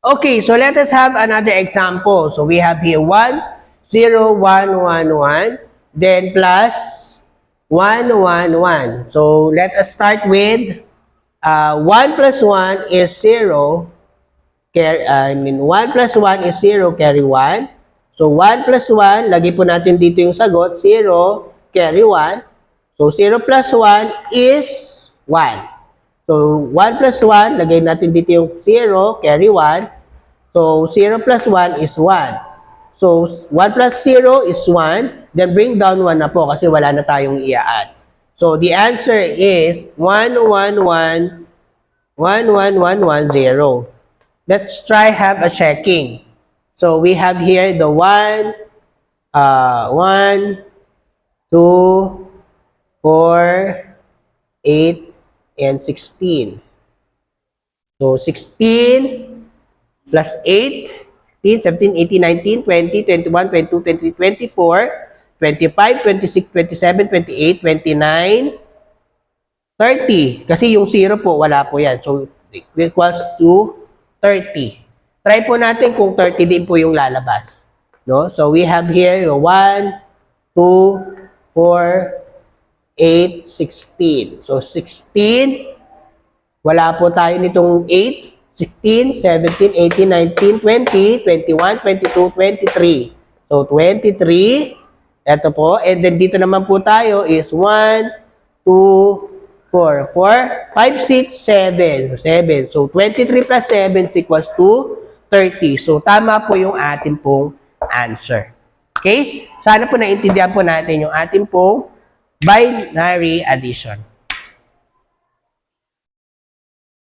Okay, so let us have another example. So we have here 1, 0, 1, 1, 1, then plus 1, 1, 1. So let us start with 1 plus 1 is 0. 1 plus 1 is 0, carry 1. So 1 plus 1, lagi po natin dito yung sagot, 0, carry 1. So 0 plus 1 is 1. So 1 plus 1, lagay natin dito yung 0, carry 1. So 0 plus 1 is 1. So 1 plus 0 is 1. Then bring down 1 na po kasi wala na tayong i-add. So the answer is 1, 1, 1, 1, 1, 1, 1, 0. Let's try have a checking. So we have here the 1, 1, 2, 4, 8, and 16. So 16 plus 8, 15, 17, 18, 19, 20, 21, 22, 23, 24, 25, 26, 27, 28, 29, 30. Kasi yung 0 po, wala po yan. So, equals to 30. Try po natin kung 30 din po yung lalabas. No? So, we have here 1, 2, 4, 8, 16. So, 16, wala po tayo nitong 8, 16, 17, 18, 19, 20, 21, 22, 23. So, 23. Ito po. And then, dito naman po tayo is 1, 2, 4, 4, 5, 6, 7. 7. So, 23 plus 7 equals to 30. So, tama po yung ating pong answer. Okay? Sana po naintindihan po natin yung ating pong binary addition.